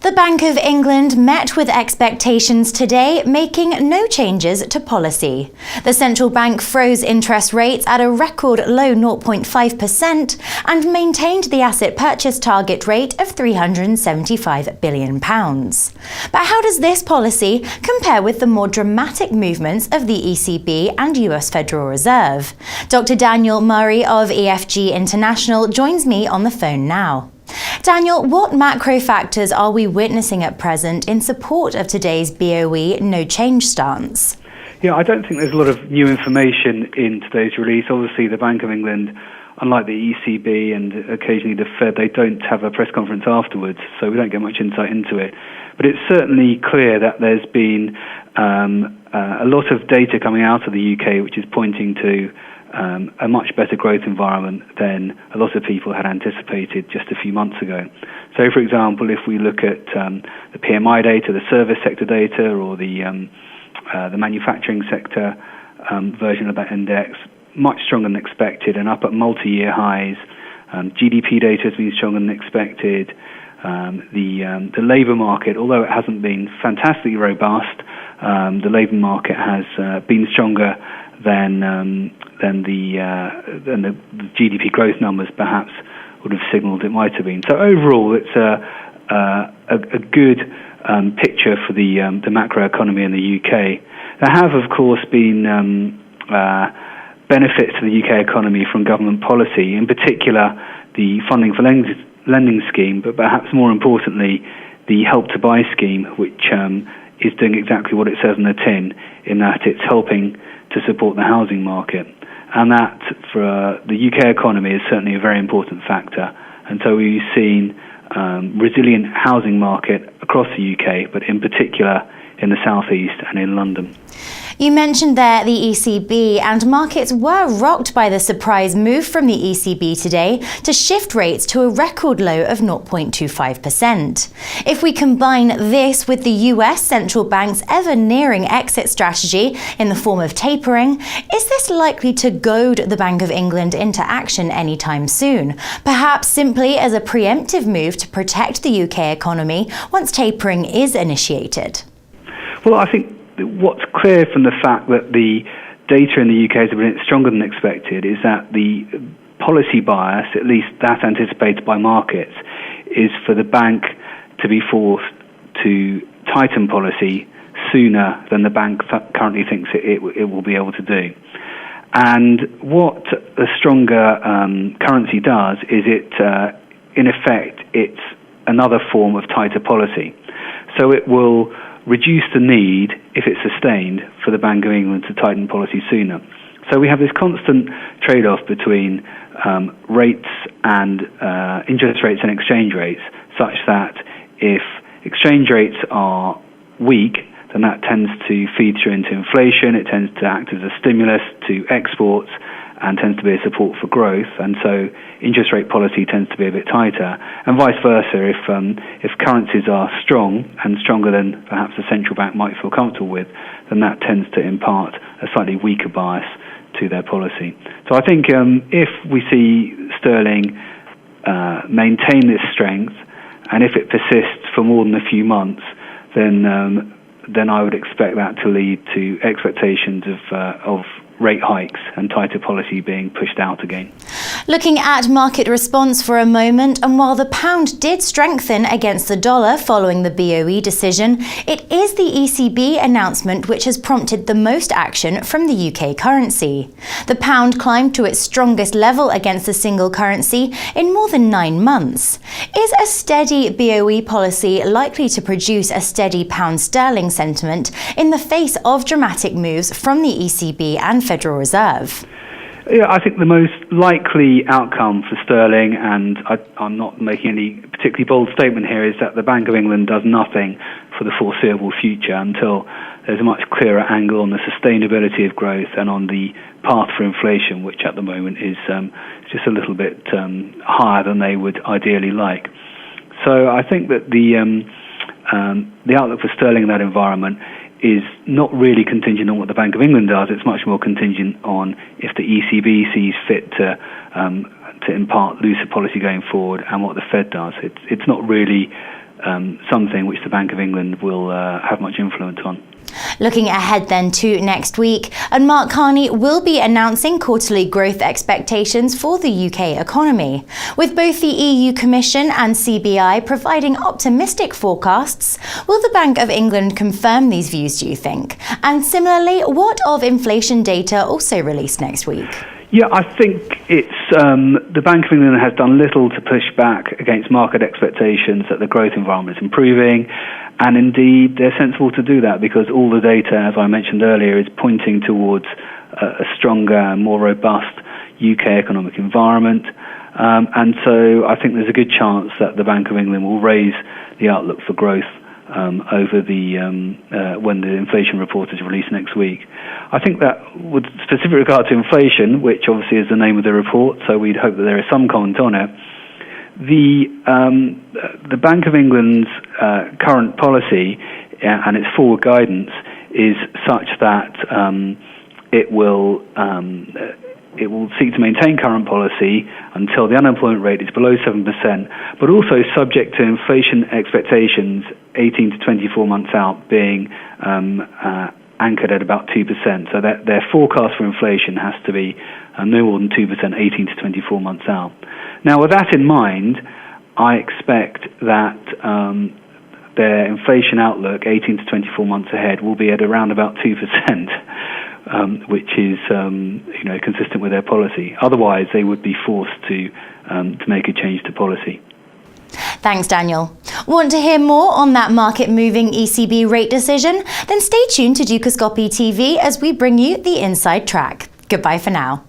The Bank of England met with expectations today, making no changes to policy. The central bank froze interest rates at a record low 0.5% and maintained the asset purchase target rate of £375 billion. But how does this policy compare with the more dramatic movements of the ECB and US Federal Reserve? Dr. Daniel Murray of EFG International joins me on the phone now. Daniel, what macro factors are we witnessing at present in support of today's BoE no-change stance? Yeah, I don't think there's a lot of new information in today's release. Obviously, the Bank of England, unlike the ECB and occasionally the Fed, they don't have a press conference afterwards, so we don't get much insight into it. But it's certainly clear that there's been a lot of data coming out of the UK which is pointing to a much better growth environment than a lot of people had anticipated just a few months ago. So, for example, if we look at the PMI data, the service sector data, or the manufacturing sector version of that index, much stronger than expected and up at multi-year highs. GDP data has been stronger than expected. The labour market, although it hasn't been fantastically robust, the labour market has been stronger than the GDP growth numbers perhaps would have signalled it might have been. So overall, it's a good picture for the macroeconomy in the UK. There have, of course, been benefits to the UK economy from government policy, in particular the funding for lending scheme, but perhaps more importantly, the Help to Buy scheme, which is doing exactly what it says on the tin, in that it's helping to support the housing market. And that, for the UK economy, is certainly a very important factor. And so we've seen resilient housing market across the UK, but in particular in the southeast and in London. You mentioned there the ECB, and markets were rocked by the surprise move from the ECB today to shift rates to a record low of 0.25%. If we combine this with the US central bank's ever-nearing exit strategy in the form of tapering, is this likely to goad the Bank of England into action anytime soon? Perhaps simply as a preemptive move to protect the UK economy once tapering is initiated? Well, I think what's clear from the fact that the data in the UK has been stronger than expected is that the policy bias, at least that anticipated by markets, is for the bank to be forced to tighten policy sooner than the bank currently thinks it will be able to do. And what a stronger currency does is in effect, it's another form of tighter policy. So it will reduce the need, if it's sustained, for the Bank of England to tighten policy sooner. So we have this constant trade-off between rates and interest rates and exchange rates, such that if exchange rates are weak, then that tends to feed through into inflation, it tends to act as a stimulus to exports, and tends to be a support for growth, and so interest rate policy tends to be a bit tighter, and vice versa. If currencies are strong and stronger than perhaps the central bank might feel comfortable with, then that tends to impart a slightly weaker bias to their policy. So I think if we see sterling maintain this strength, and if it persists for more than a few months, then I would expect that to lead to expectations of rate hikes and tighter policy being pushed out again. Looking at market response for a moment, and while the pound did strengthen against the dollar following the BoE decision, it is the ECB announcement which has prompted the most action from the UK currency. The pound climbed to its strongest level against the single currency in more than 9 months. Is a steady BoE policy likely to produce a steady pound sterling sentiment in the face of dramatic moves from the ECB and Federal Reserve? Yeah, I think the most likely outcome for sterling, and I'm not making any particularly bold statement here, is that the Bank of England does nothing for the foreseeable future until there's a much clearer angle on the sustainability of growth and on the path for inflation, which at the moment is just a little bit higher than they would ideally like. So I think that the outlook for sterling in that environment is not really contingent on what the Bank of England does. It's much more contingent on if the ECB sees fit to impart looser policy going forward and what the Fed does. It's not really something which the Bank of England will have much influence on. Looking ahead then to next week, and Mark Carney will be announcing quarterly growth expectations for the UK economy. With both the EU Commission and CBI providing optimistic forecasts, will the Bank of England confirm these views, do you think? And similarly, what of inflation data also released next week? Yeah, I think it's the Bank of England has done little to push back against market expectations that the growth environment is improving, and indeed they're sensible to do that because all the data, as I mentioned earlier, is pointing towards a stronger, more robust UK economic environment, and so I think there's a good chance that the Bank of England will raise the outlook for growth over the when the inflation report is released next week. I think that with specific regard to inflation, which obviously is the name of the report, so we'd hope that there is some comment on it. The Bank of England's current policy and its forward guidance is such that it will seek to maintain current policy until the unemployment rate is below 7%, but also subject to inflation expectations 18 to 24 months out being anchored at about 2%. So that their forecast for inflation has to be no more than 2% 18 to 24 months out. Now, with that in mind, I expect that their inflation outlook 18 to 24 months ahead will be at around about 2%. Which is consistent with their policy. Otherwise, they would be forced to make a change to policy. Thanks, Daniel. Want to hear more on that market-moving ECB rate decision? Then stay tuned to Dukascopy TV as we bring you the inside track. Goodbye for now.